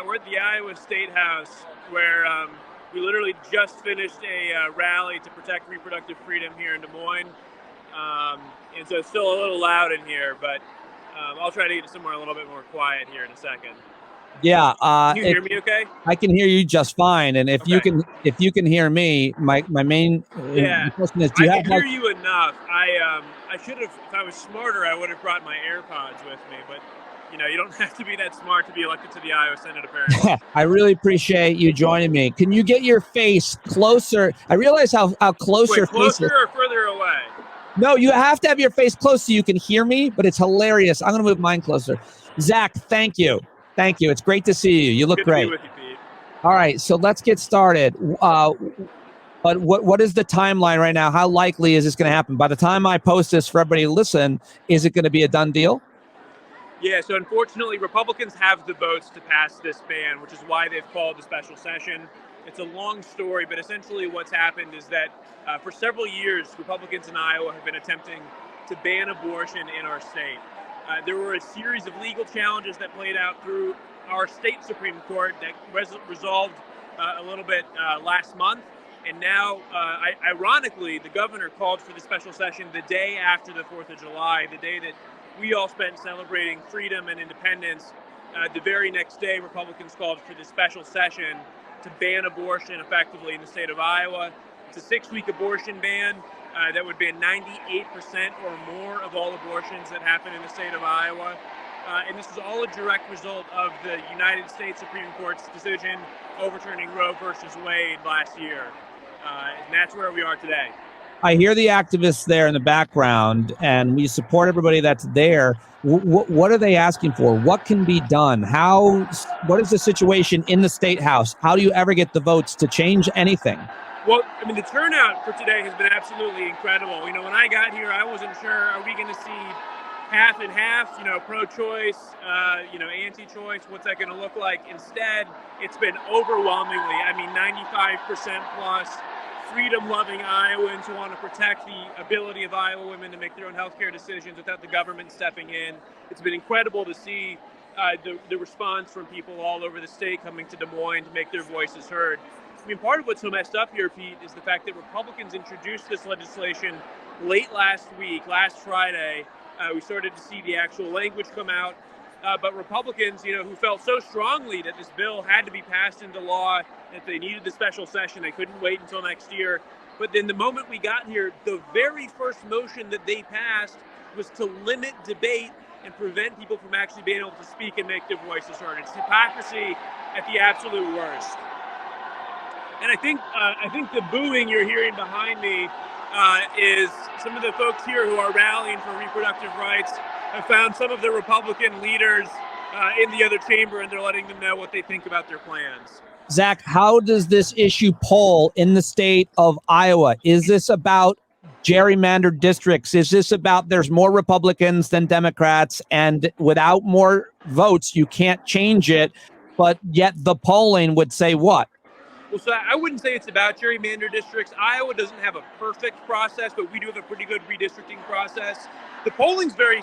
we're at the Iowa State House, where we literally just finished a rally to protect reproductive freedom here in Des Moines. And so it's still a little loud in here, but I'll try to get somewhere a little bit more quiet here in a second. Yeah. Can you hear me okay? I can hear you just fine. And if you can hear me, my main question is, I can hear you enough. I should have, if I was smarter, I would have brought my AirPods with me, but you don't have to be that smart to be elected to the Iowa Senate, apparently. I really appreciate you joining me. Can you get your face closer? I realize how close your face is. Closer or further away? No, you have to have your face close so you can hear me, but it's hilarious. I'm going to move mine closer. Zach, thank you. Thank you. It's great to see you. You look great. Good to be with you, Pete. All right, so let's get started. But what is the timeline right now? How likely is this going to happen? By the time I post this for everybody to listen, is it going to be a done deal? Yeah, so unfortunately, Republicans have the votes to pass this ban, which is why they've called a special session. It's a long story, but essentially what's happened is that for several years, Republicans in Iowa have been attempting to ban abortion in our state. There were a series of legal challenges that played out through our state Supreme Court that resolved a little bit last month. And now, ironically, the governor called for the special session the day after the 4th of July, the day that we all spent celebrating freedom and independence. The very next day, Republicans called for the special session to ban abortion effectively in the state of Iowa. It's a 6-week abortion ban that would ban 98% or more of all abortions that happen in the state of Iowa. And this is all a direct result of the United States Supreme Court's decision overturning Roe versus Wade last year. And that's where we are today. I hear the activists there in the background, and we support everybody that's there. What are they asking for? What can be done? What is the situation in the State House? How do you ever get the votes to change anything? Well, I mean, the turnout for today has been absolutely incredible. When I got here, I wasn't sure, are we going to see half and half, pro-choice, anti-choice, what's that going to look like? Instead, it's been overwhelmingly, 95% plus freedom-loving Iowans who want to protect the ability of Iowa women to make their own healthcare decisions without the government stepping in. It's been incredible to see the response from people all over the state coming to Des Moines to make their voices heard. Part of what's so messed up here, Pete, is the fact that Republicans introduced this legislation late last Friday. We started to see the actual language come out. But Republicans, who felt so strongly that this bill had to be passed into law, that they needed the special session, they couldn't wait until next year. But then the moment we got here, the very first motion that they passed was to limit debate and prevent people from actually being able to speak and make their voices heard. It's hypocrisy at the absolute worst. And I think the booing you're hearing behind me is some of the folks here who are rallying for reproductive rights have found some of the Republican leaders in the other chamber, and they're letting them know what they think about their plans. Zach, how does this issue poll in the state of Iowa? Is this about gerrymandered districts? Is this about there's more Republicans than Democrats, and without more votes, you can't change it, but yet the polling would say what? Well, so I wouldn't say it's about gerrymandered districts. Iowa doesn't have a perfect process, but we do have a pretty good redistricting process. The polling's there's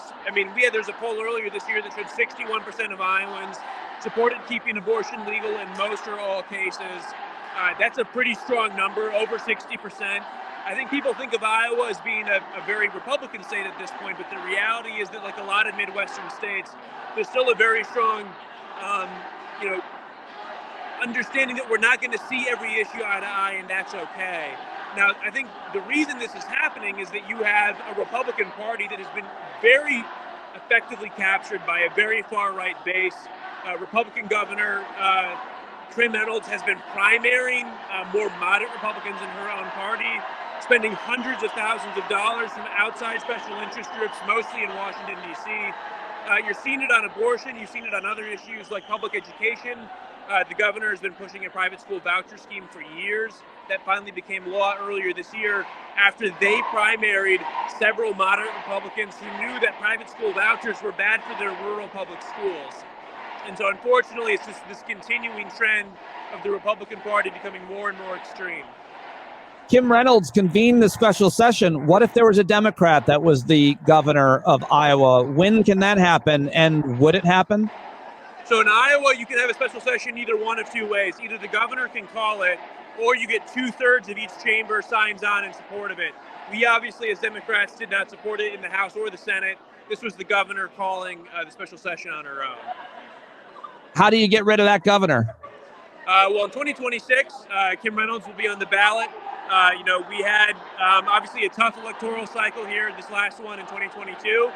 a poll earlier this year that showed 61% of Iowans supported keeping abortion legal in most or all cases. That's a pretty strong number, over 60%. I think people think of Iowa as being a very Republican state at this point, but the reality is that, like a lot of Midwestern states, there's still a very strong, understanding that we're not going to see every issue eye to eye, and that's okay. Now, I think the reason this is happening is that you have a Republican Party that has been very effectively captured by a very far-right base. Republican Governor Trim Reynolds has been primarying more moderate Republicans in her own party, spending hundreds of thousands of dollars from outside special interest groups, mostly in Washington, D.C. You're seeing it on abortion. You've seen it on other issues like public education. The governor has been pushing a private school voucher scheme for years. That finally became law earlier this year after they primaried several moderate Republicans who knew that private school vouchers were bad for their rural public schools. And so unfortunately, it's just this continuing trend of the Republican Party becoming more and more extreme. Kim Reynolds convened the special session. What if there was a Democrat that was the governor of Iowa? When can that happen, and would it happen? So in Iowa, you can have a special session either one of two ways. Either the governor can call it, or you get 2/3 of each chamber signs on in support of it. We obviously, as Democrats, did not support it in the House or the Senate. This was the governor calling the special session on her own. How do you get rid of that governor? Well, in 2026, Kim Reynolds will be on the ballot. We had obviously a tough electoral cycle here, this last one in 2022.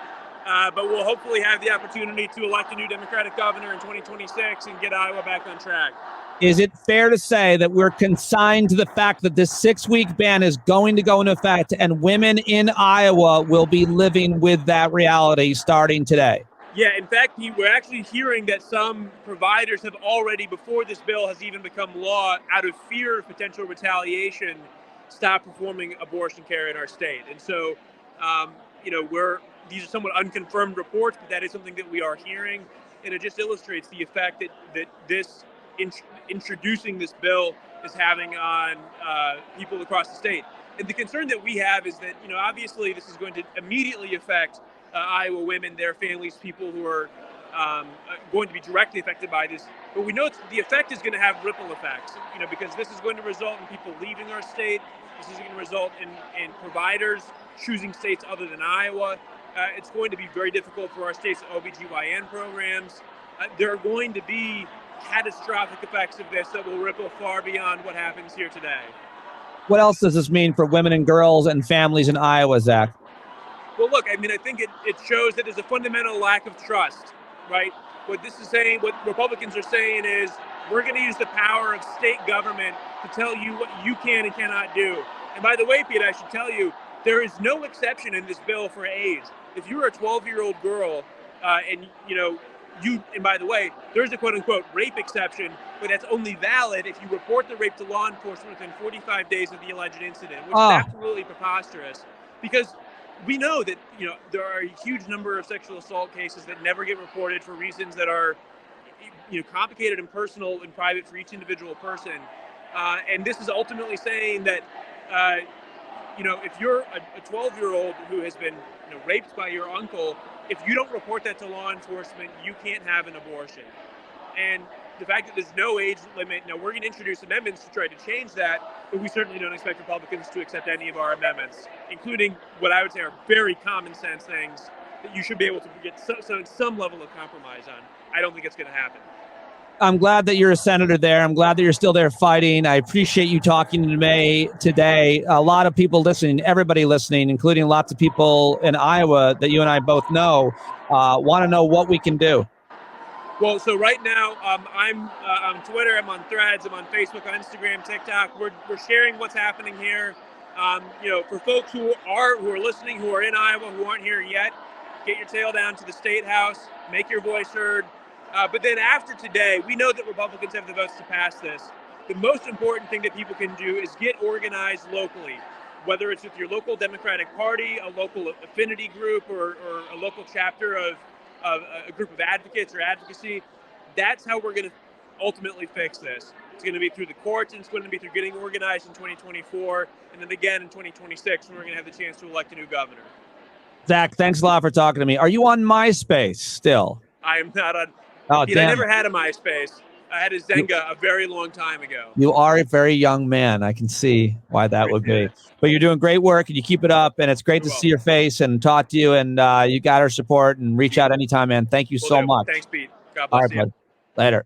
But we'll hopefully have the opportunity to elect a new Democratic governor in 2026 and get Iowa back on track. Is it fair to say that we're consigned to the fact that this 6-week ban is going to go into effect and women in Iowa will be living with that reality starting today? Yeah, in fact, we're actually hearing that some providers have already, before this bill has even become law, out of fear of potential retaliation, stopped performing abortion care in our state. And so, these are somewhat unconfirmed reports, but that is something that we are hearing. And it just illustrates the effect that this introducing this bill is having on people across the state. And the concern that we have is that, obviously this is going to immediately affect Iowa women, their families, people who are going to be directly affected by this. But we know the effect is going to have ripple effects, because this is going to result in people leaving our state. This is going to result in providers choosing states other than Iowa. It's going to be very difficult for our state's OBGYN programs. There are going to be catastrophic effects of this that will ripple far beyond what happens here today. What else does this mean for women and girls and families in Iowa, Zach? Well, look, I think it shows that there's a fundamental lack of trust, right? What this is saying, what Republicans are saying is, we're going to use the power of state government to tell you what you can and cannot do. And by the way, Pete, I should tell you, there is no exception in this bill for age. If you're a 12-year-old girl and by the way, there's a quote-unquote rape exception, but that's only valid if you report the rape to law enforcement within 45 days of the alleged incident, which is absolutely preposterous. Because we know that, there are a huge number of sexual assault cases that never get reported for reasons that are, complicated and personal and private for each individual person. And this is ultimately saying that, if you're a 12-year-old who has been raped by your uncle, if you don't report that to law enforcement, you can't have an abortion. And the fact that there's no age limit, we're going to introduce amendments to try to change that, but we certainly don't expect Republicans to accept any of our amendments, including what I would say are very common sense things that you should be able to get some level of compromise on. I don't think it's going to happen. I'm glad that you're a senator there. I'm glad that you're still there fighting. I appreciate you talking to me today. A lot of people listening, everybody listening, including lots of people in Iowa that you and I both know, want to know what we can do. Well, so right now, I'm on Twitter, I'm on Threads, I'm on Facebook, on Instagram, TikTok. We're sharing what's happening here. For folks who are listening, who are in Iowa, who aren't here yet, get your tail down to the State House, make your voice heard. But then after today, we know that Republicans have the votes to pass this. The most important thing that people can do is get organized locally, whether it's with your local Democratic Party, a local affinity group, or a local chapter of a group of advocates or advocacy. That's how we're going to ultimately fix this. It's going to be through the courts, and it's going to be through getting organized in 2024, and then again in 2026 when we're going to have the chance to elect a new governor. Zach, thanks a lot for talking to me. Are you on MySpace still? I am not on. Oh, Pete, I never had a MySpace. I had a Zynga a very long time ago. You are a very young man. I can see why that would be. But you're doing great work, and you keep it up, and it's great to see your face and talk to you, and you got our support, and reach out anytime, man. Thank you so much. Thanks, Pete. God bless you. Later.